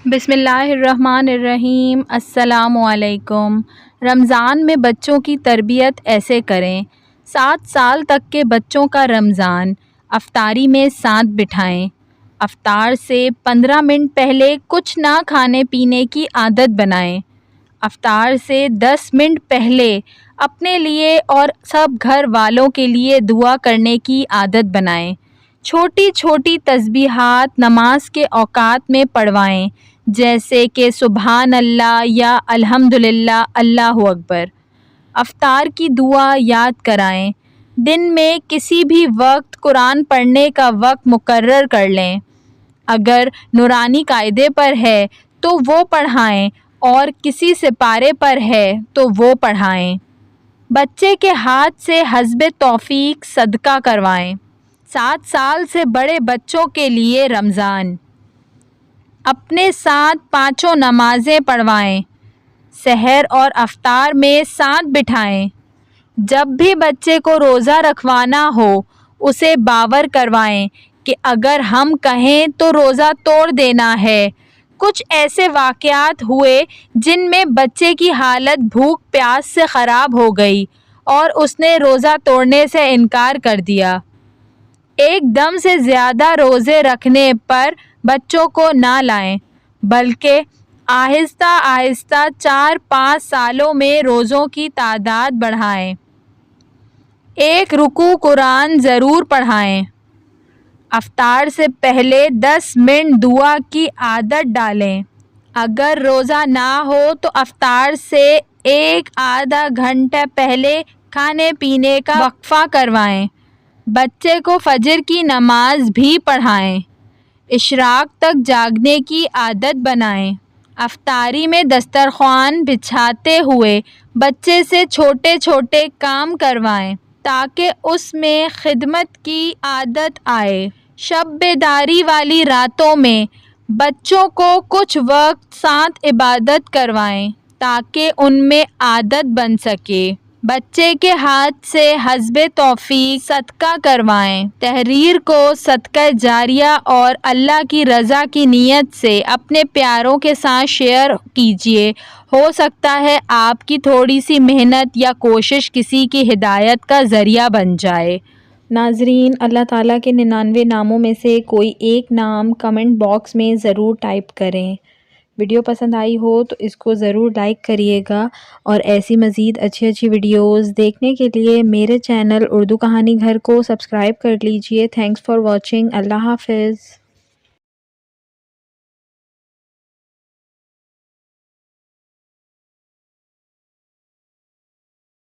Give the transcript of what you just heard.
بسم اللہ الرحمن الرحیم۔ السلام علیکم۔ رمضان میں بچوں کی تربیت ایسے کریں۔ 7 سال تک کے بچوں کا رمضان افطاری میں ساتھ بٹھائیں۔ افطار سے 15 منٹ پہلے کچھ نہ کھانے پینے کی عادت بنائیں۔ افطار سے 10 منٹ پہلے اپنے لیے اور سب گھر والوں کے لیے دعا کرنے کی عادت بنائیں۔ چھوٹی چھوٹی تسبیحات نماز کے اوقات میں پڑھوائیں، جیسے کہ سبحان اللہ یا الحمدللہ، اللہ اکبر۔ افطار کی دعا یاد کرائیں۔ دن میں کسی بھی وقت قرآن پڑھنے کا وقت مقرر کر لیں۔ اگر نورانی قاعدے پر ہے تو وہ پڑھائیں اور کسی سپارے پر ہے تو وہ پڑھائیں۔ بچے کے ہاتھ سے حسب توفیق صدقہ کروائیں۔ 7 سال سے بڑے بچوں کے لیے رمضان اپنے ساتھ 5 نمازیں پڑھوائیں۔ سحر اور افطار میں ساتھ بٹھائیں۔ جب بھی بچے کو روزہ رکھوانا ہو اسے باور کروائیں کہ اگر ہم کہیں تو روزہ توڑ دینا ہے۔ کچھ ایسے واقعات ہوئے جن میں بچے کی حالت بھوک پیاس سے خراب ہو گئی اور اس نے روزہ توڑنے سے انکار کر دیا۔ ایک دم سے زیادہ روزے رکھنے پر بچوں کو نہ لائیں، بلکہ آہستہ آہستہ 4-5 سالوں میں روزوں کی تعداد بڑھائیں۔ ایک رکوع قرآن ضرور پڑھائیں۔ افطار سے پہلے 10 منٹ دعا کی عادت ڈالیں۔ اگر روزہ نہ ہو تو افطار سے 1-آدھا گھنٹہ پہلے کھانے پینے کا وقفہ کروائیں۔ بچے کو فجر کی نماز بھی پڑھائیں۔ اشراق تک جاگنے کی عادت بنائیں۔ افطاری میں دسترخوان بچھاتے ہوئے بچے سے چھوٹے چھوٹے کام کروائیں تاکہ اس میں خدمت کی عادت آئے۔ شب بیداری والی راتوں میں بچوں کو کچھ وقت ساتھ عبادت کروائیں تاکہ ان میں عادت بن سکے۔ بچے کے ہاتھ سے حسب توفیق صدقہ کروائیں۔ تحریر کو صدقہ جاریہ اور اللہ کی رضا کی نیت سے اپنے پیاروں کے ساتھ شیئر کیجیے۔ ہو سکتا ہے آپ کی تھوڑی سی محنت یا کوشش کسی کی ہدایت کا ذریعہ بن جائے۔ ناظرین، اللہ تعالیٰ کے 99 ناموں میں سے کوئی ایک نام کمنٹ باکس میں ضرور ٹائپ کریں۔ ویڈیو پسند آئی ہو تو اس کو ضرور لائک کریے گا، اور ایسی مزید اچھی ویڈیوز دیکھنے کے لیے میرے چینل اردو کہانی گھر کو سبسکرائب کر لیجئے۔ Thanks for watching. اللہ حافظ۔